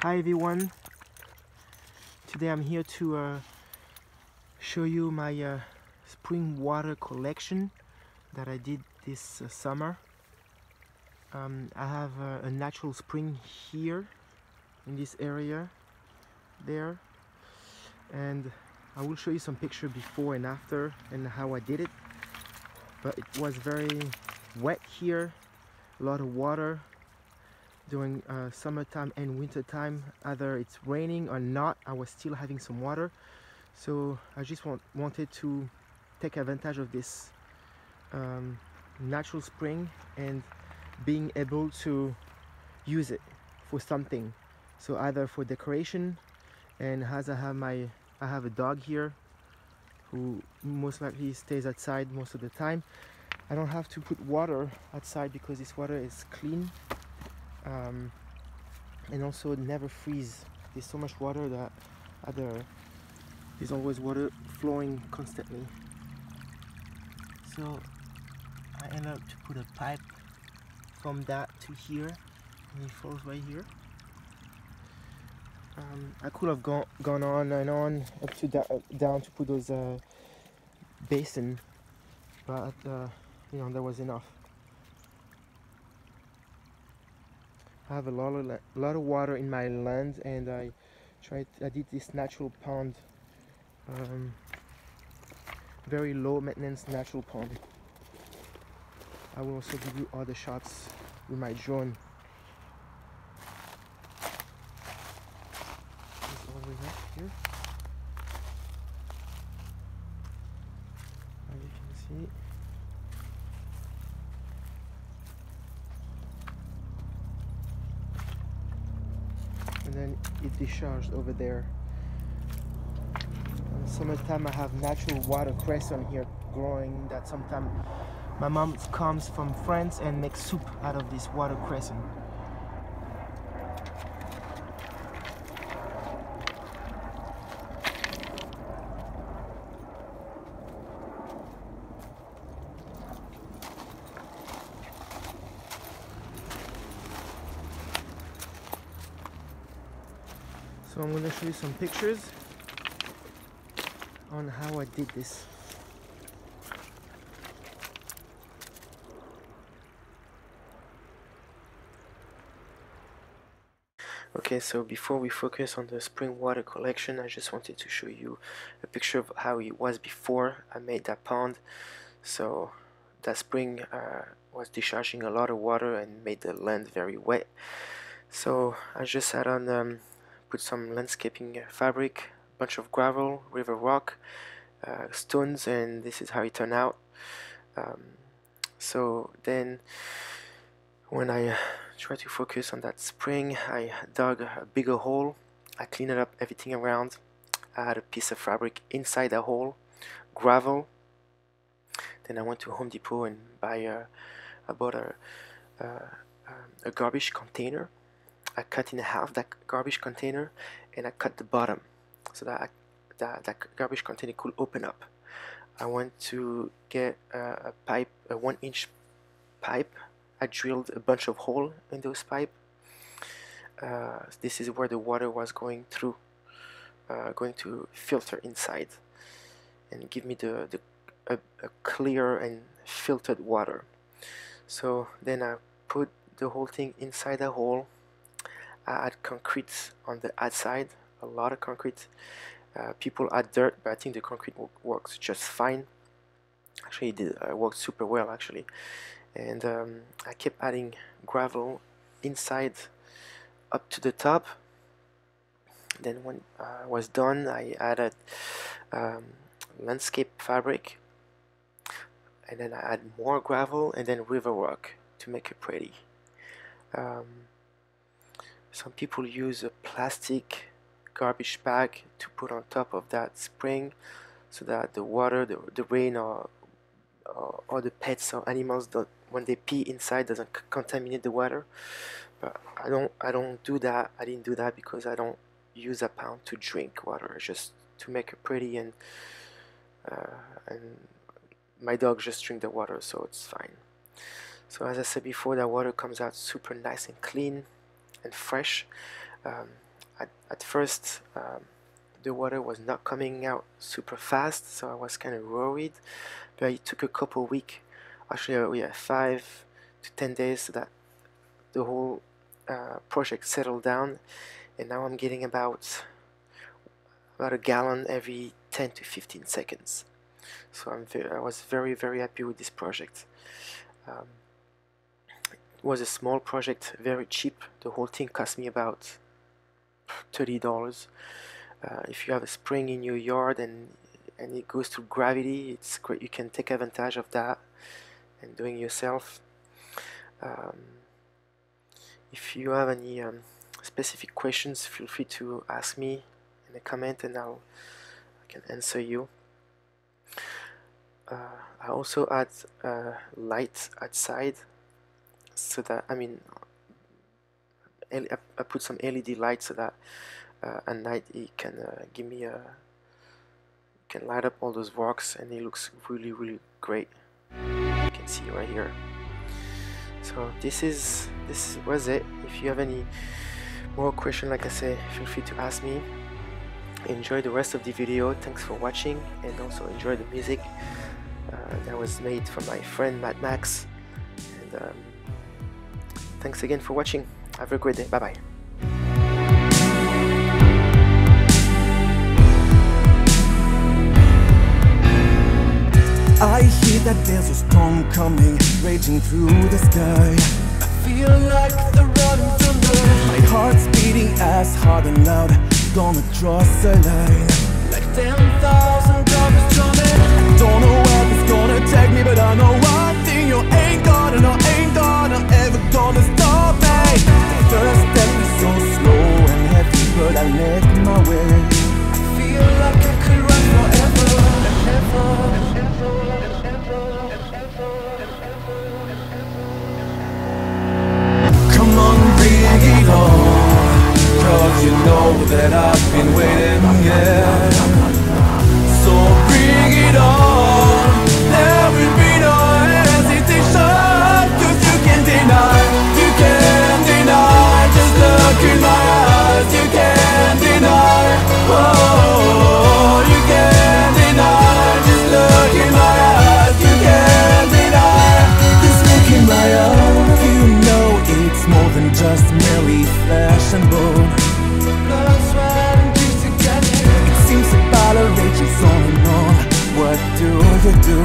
Hi everyone, today I'm here to show you my spring water collection that I did this summer. I have a natural spring here in this area there, and I will show you some picture before and after and how I did it. But it was very wet here, a lot of water during summertime and winter time. Either it's raining or not, I was still having some water. So I just wanted to take advantage of this natural spring and being able to use it for something. So either for decoration, and as I have a dog here who most likely stays outside most of the time. I don't have to put water outside because this water is clean, and also never freeze. There's so much water that there's always water flowing constantly. So I end up to put a pipe from that to here, and it falls right here. I could have gone on and on up to down to put those basin, but you know, that was enough. I have a lot of water in my land, and I did this natural pond, very low maintenance natural pond. I will also give you other shots with my drone. It's all the way up here. As you can see. And then it discharged over there. In summertime I have natural watercress on here growing that sometimes my mom comes from France and makes soup out of this watercress. So I'm going to show you some pictures on how I did this. Okay, so before we focus on the spring water collection, I just wanted to show you a picture of how it was before I made that pond. So that spring was discharging a lot of water and made the land very wet. So I just had on put some landscaping fabric, a bunch of gravel, river rock, stones, and this is how it turned out. So then when I tried to focus on that spring, I dug a bigger hole. I cleaned up everything around. I had a piece of fabric inside the hole, gravel. Then I went to Home Depot and I bought a garbage container. I cut in half that garbage container, and I cut the bottom so that that garbage container could open up. I went to get a pipe, a 1-inch pipe. I drilled a bunch of holes in those pipes. This is where the water was going through, going to filter inside and give me a clear and filtered water. So then I put the whole thing inside the hole. I add concrete on the outside, a lot of concrete. People add dirt, but I think the concrete works just fine. Actually, it did work super well actually. And I kept adding gravel inside up to the top. Then when I was done, I added landscape fabric, and then I add more gravel and then river rock to make it pretty. Some people use a plastic garbage bag to put on top of that spring so that the water, the rain, or the pets or animals, when they pee inside, doesn't contaminate the water. But I don't do that. I didn't do that because I don't use a pound to drink water, just to make it pretty, and my dogs just drink the water, so it's fine. So as I said before, that water comes out super nice and clean and fresh. At first, the water was not coming out super fast, so I was kind of worried, but it took a couple weeks, actually yeah, 5 to 10 days, so that the whole project settled down, and now I'm getting about a gallon every 10 to 15 seconds. So I was very happy with this project. It was a small project, very cheap. The whole thing cost me about $30. If you have a spring in your yard and it goes through gravity, it's great. You can take advantage of that and doing it yourself. If you have any specific questions, feel free to ask me in a comment and I can answer you. I also add light outside, so that I put some LED light so that at night it can give me can light up all those rocks, and it looks really great. You can see right here. So this was it. If you have any more questions, like I say, feel free to ask me. Enjoy the rest of the video. Thanks for watching, and also enjoy the music that was made from my friend Mad Max. And thanks again for watching. Have a great day. Bye bye. I hear that there's a storm coming, raging through the sky. I feel like the running thunder. My heart's beating as hard and loud, gonna cross a line like 10,000 drums drumming. I don't know where it's gonna take me, but I know one thing: you ain't gonna ever gonna stop me. The first step is so slow and heavy, but I make my way. I feel like I could run forever and ever. Come on, bring it on, 'cause you know that I've been waiting, yeah. So bring it on, there will be no hesitation, 'cause you can't deny, just look in my eyes, you can't deny, oh, you can't deny, just look in my eyes, you can't deny, just look in my eyes. You know it's more than just merely flesh and bone. Blood, sweat and tears to get you. It seems the battle rages on and on. What do you do?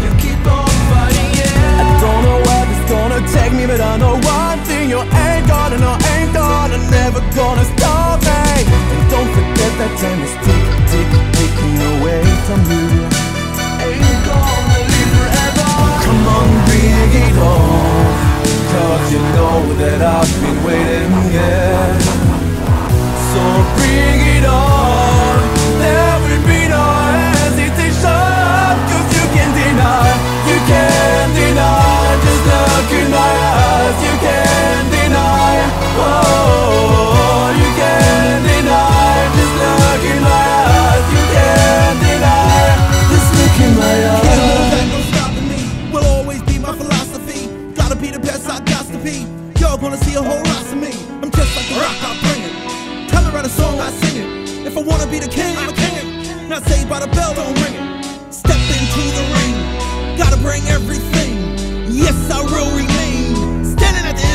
You keep on fighting, yeah. I don't know where it's gonna take me, but I know one thing: you ain't gonna, never gonna stop me. And don't forget that time is ticking away from you. Ain't gonna live forever. Come on, bring it on, 'cause you know that I've been waiting, yeah. So bring it on, there will be no hesitation, 'cause you can't deny, just look in my eyes, you can't deny, oh, you can't deny, just look in my eyes, you can't deny, just look in my eyes. Ain't no stopping me, will always be my philosophy. Gotta be the best I got to be. Y'all gonna see a whole lot of me. I'm just like the rock I bring it. Tell me write a song, I sing it. If I wanna be the king, I'm a king it. Not saved by the bell, don't ring it. Step into the ring, gotta bring everything. Yes, I will remain standing at the